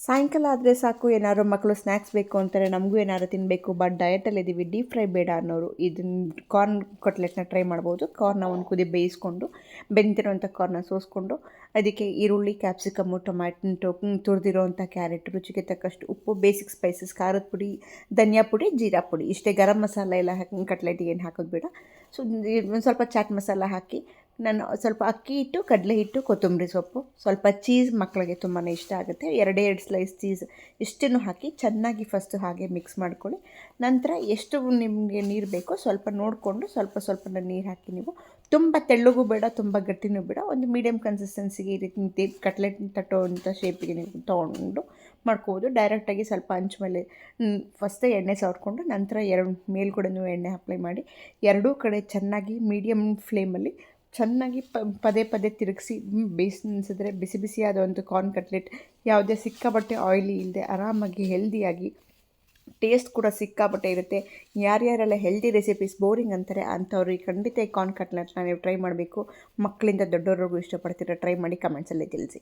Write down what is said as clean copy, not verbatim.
ಸಾಯಂಕಾಲ ಆದರೆ ಸಾಕು ಏನಾದ್ರು ಮಕ್ಕಳು ಸ್ನ್ಯಾಕ್ಸ್ ಬೇಕು ಅಂತಾರೆ, ನಮಗೂ ಏನಾದ್ರು ತಿನ್ನಬೇಕು ಬಟ್ ಡಯಟಲ್ಲಿದ್ದೀವಿ, ಡೀಪ್ ಫ್ರೈ ಬೇಡ ಅನ್ನೋರು ಇದನ್ನು ಕಾರ್ನ್ ಕಟ್ಲೆಟ್ನ ಟ್ರೈ ಮಾಡ್ಬೋದು. ಕಾರ್ನ ಒಂದು ಕುದಿ ಬೇಯಿಸ್ಕೊಂಡು ಬೆಂದಿರೋಂಥ ಕಾರ್ನ ಸೋಸ್ಕೊಂಡು ಅದಕ್ಕೆ ಈರುಳ್ಳಿ, ಕ್ಯಾಪ್ಸಿಕಮ್ಮು, ಟೊಮ್ಯಾಟೊ, ತುರಿದಿರೋಂಥ ಕ್ಯಾರೆಟ್, ರುಚಿಗೆ ತಕ್ಕಷ್ಟು ಉಪ್ಪು, ಬೇಸಿಕ್ ಸ್ಪೈಸಸ್, ಖಾರದ ಪುಡಿ, ಧನಿಯಾ ಪುಡಿ, ಜೀರಾ ಪುಡಿ ಇಷ್ಟೇ. ಗರಂ ಮಸಾಲ ಎಲ್ಲ ಹಾಕಿ ಕಟ್ಲೆಟಿಗೆ ಏನು ಹಾಕೋದು ಬೇಡ. ಸೊ ಒಂದು ಸ್ವಲ್ಪ ಚಾಟ್ ಮಸಾಲ ಹಾಕಿ ನಾನು ಸ್ವಲ್ಪ ಅಕ್ಕಿ ಹಿಟ್ಟು, ಕಡಲೆ ಹಿಟ್ಟು, ಕೊತ್ತಂಬರಿ ಸೊಪ್ಪು, ಸ್ವಲ್ಪ ಚೀಸ್ ಮಕ್ಕಳಿಗೆ ತುಂಬಾ ಇಷ್ಟ ಆಗುತ್ತೆ, ಎರಡೇ ಎರಡು ಸ್ಲೈಸ್ ಚೀಸ್ ಇಷ್ಟನ್ನು ಹಾಕಿ ಚೆನ್ನಾಗಿ ಫಸ್ಟು ಹಾಗೆ ಮಿಕ್ಸ್ ಮಾಡ್ಕೊಳ್ಳಿ. ನಂತರ ಎಷ್ಟು ನಿಮಗೆ ನೀರು ಬೇಕೋ ಸ್ವಲ್ಪ ನೋಡಿಕೊಂಡು ಸ್ವಲ್ಪ ನೀರು ಹಾಕಿ ನೀವು ತುಂಬ ತೆಳ್ಳಗೂ ಬೇಡ, ತುಂಬ ಗಟ್ಟಿನೂ ಬೇಡ, ಒಂದು ಮೀಡಿಯಮ್ ಕನ್ಸಿಸ್ಟೆನ್ಸಿಗೆ ಈ ರೀತಿ ಕಟ್ಲೆಟ್ ತಟ್ಟೋವಂಥ ಶೇಪಿಗೆ ನೀವು ತೊಗೊಂಡು ಮಾಡ್ಕೋಬೋದು. ಡೈರೆಕ್ಟಾಗಿ ಸ್ವಲ್ಪ ಹಂಚ್ ಮೇಲೆ ಫಸ್ಟೇ ಎಣ್ಣೆ ಸವರ್ಕೊಂಡು ನಂತರ ಮೇಲ್ಗಡೆನೂ ಎಣ್ಣೆ ಅಪ್ಲೈ ಮಾಡಿ ಎರಡೂ ಕಡೆ ಚೆನ್ನಾಗಿ ಮೀಡಿಯಮ್ ಫ್ಲೇಮಲ್ಲಿ ಚೆನ್ನಾಗಿ ಪದೇ ಪದೇ ತಿರುಗಿಸಿ ಬೇಯಿಸಿದ್ರೆ ಬಿಸಿ ಬಿಸಿಯಾದ ಒಂದು ಕಾರ್ನ್ ಕಟ್ಲೆಟ್ ಯಾವುದೇ ಸಿಕ್ಕಾಪಟ್ಟೆ ಆಯಿಲಿ ಇಲ್ಲದೆ ಆರಾಮಾಗಿ ಹೆಲ್ದಿಯಾಗಿ ಟೇಸ್ಟ್ ಕೂಡ ಸಿಕ್ಕಾಪಟ್ಟೆ ಇರುತ್ತೆ. ಯಾರ್ಯಾರೆಲ್ಲ ಹೆಲ್ದಿ ರೆಸಿಪೀಸ್ ಬೋರಿಂಗ್ ಅಂತಾರೆ ಅಂಥವ್ರಿಗೆ ಖಂಡಿತ ಈ ಕಾರ್ನ್ ಕಟ್ಲೆಟ್ನ ನೀವು ಟ್ರೈ ಮಾಡಬೇಕು. ಮಕ್ಕಳಿಂದ ದೊಡ್ಡವ್ರಿಗೂ ಇಷ್ಟಪಡ್ತೀರ, ಟ್ರೈ ಮಾಡಿ ಕಮೆಂಟ್ಸಲ್ಲಿ ತಿಳಿಸಿ.